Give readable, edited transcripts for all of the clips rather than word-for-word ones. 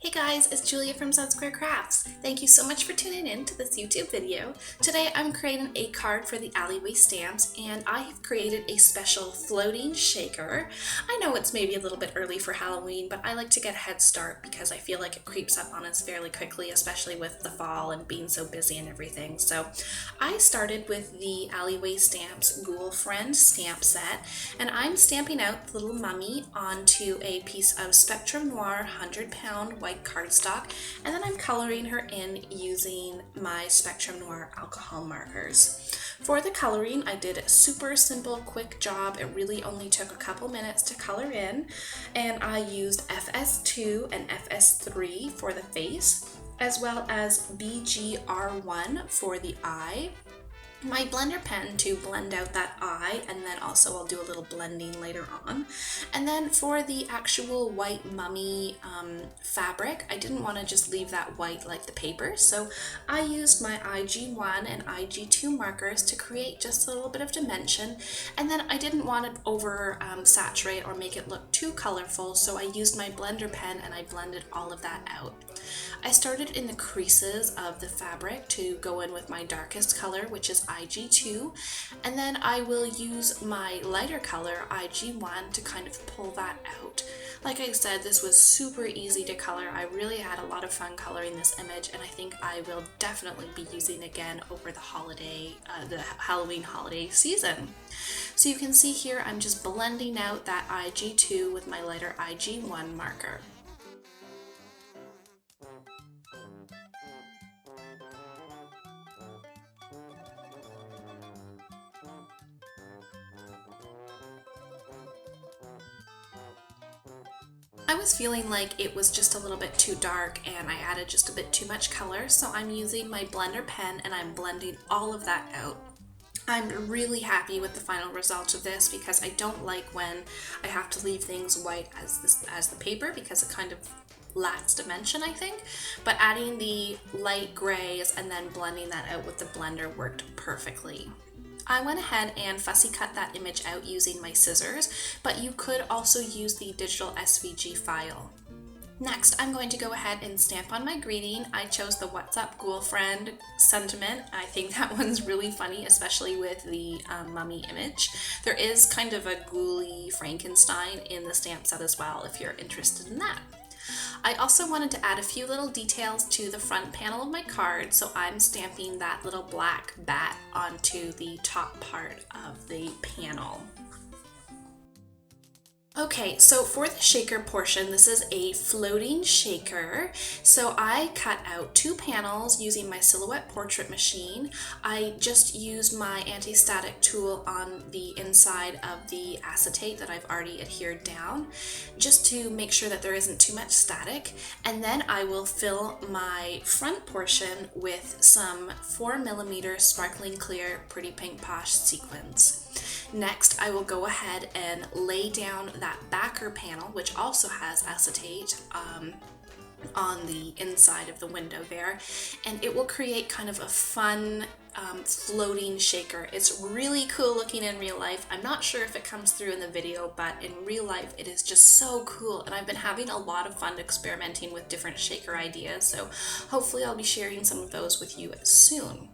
Hey guys, it's Julia from Square Crafts. Thank you so much for tuning in to this YouTube video. Today I'm creating a card for the Alleyway Stamps and I have created a special floating shaker. I know it's maybe a little bit early for Halloween, but I like to get a head start because I feel like it creeps up on us fairly quickly, especially with the fall and being so busy and everything. So I started with the Alleyway Stamps Ghoul-Friend stamp set, and I'm stamping out the little mummy onto a piece of Spectrum Noir 100-pound white cardstock, and then I'm coloring her in using my Spectrum Noir alcohol markers. For the coloring, I did a super simple, quick job. It really only took a couple minutes to color in, and I used FS2 and FS3 for the face, as well as BGR1 for the eye, my blender pen to blend out that eye, and then also I'll do a little blending later on. And then for the actual white mummy fabric, I didn't want to just leave that white like the paper, so I used my IG1 and IG2 markers to create just a little bit of dimension, and then I didn't want to over saturate or make it look too colorful, so I used my blender pen and I blended all of that out. I started in the creases of the fabric to go in with my darkest color, which is IG2, and then I will use my lighter color, IG1, to kind of pull that out. Like I said, this was super easy to color. I really had a lot of fun coloring this image, and I think I will definitely be using again over the Halloween holiday season. So you can see here, I'm just blending out that IG2 with my lighter IG1 marker. I was feeling like it was just a little bit too dark and I added just a bit too much color, so I'm using my blender pen and I'm blending all of that out. I'm really happy with the final result of this because I don't like when I have to leave things white as the paper, because it kind of lacks dimension, I think. But adding the light grays and then blending that out with the blender worked perfectly. I went ahead and fussy cut that image out using my scissors, but you could also use the digital SVG file. Next, I'm going to go ahead and stamp on my greeting. I chose the "What's Up, Ghoul-Friend" sentiment. I think that one's really funny, especially with the mummy image. There is kind of a ghouly Frankenstein in the stamp set as well, if you're interested in that. I also wanted to add a few little details to the front panel of my card, so I'm stamping that little black bat onto the top part of the panel. Okay, so for the shaker portion, this is a floating shaker. So I cut out 2 panels using my Silhouette Portrait machine. I just used my anti-static tool on the inside of the acetate that I've already adhered down, just to make sure that there isn't too much static. And then I will fill my front portion with some 4mm sparkling clear Pretty Pink Posh sequins. Next, I will go ahead and lay down that backer panel, which also has acetate on the inside of the window there, and it will create kind of a fun floating shaker. It's really cool looking in real life. I'm not sure if it comes through in the video, but in real life it is just so cool, and I've been having a lot of fun experimenting with different shaker ideas, so hopefully I'll be sharing some of those with you soon.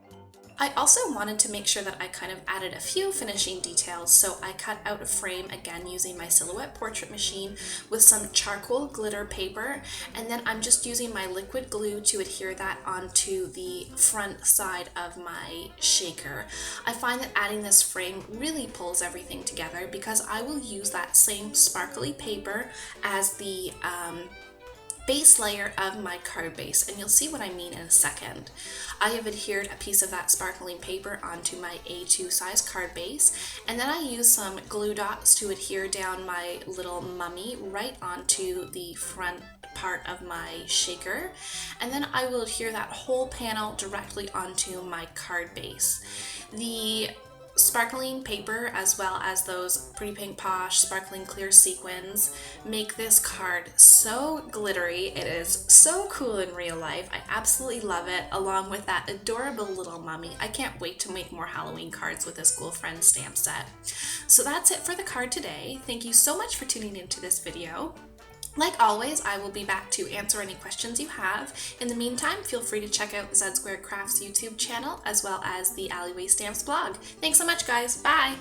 I also wanted to make sure that I kind of added a few finishing details, so I cut out a frame again using my Silhouette Portrait machine with some charcoal glitter paper, and then I'm just using my liquid glue to adhere that onto the front side of my shaker. I find that adding this frame really pulls everything together because I will use that same sparkly paper as the base layer of my card base, and you'll see what I mean in a second. I have adhered a piece of that sparkling paper onto my A2 size card base, and then I use some glue dots to adhere down my little mummy right onto the front part of my shaker, and then I will adhere that whole panel directly onto my card base. The sparkling paper, as well as those Pretty Pink Posh sparkling clear sequins, make this card so glittery. It is so cool in real life. I absolutely love it, along with that adorable little mummy. I can't wait to make more Halloween cards with this Ghoul-Friend stamp set. So that's it for the card today. Thank you so much for tuning into this video. Like always, I will be back to answer any questions you have. In the meantime, feel free to check out the Z Squared Crafts YouTube channel as well as the Alleyway Stamps blog. Thanks so much, guys. Bye!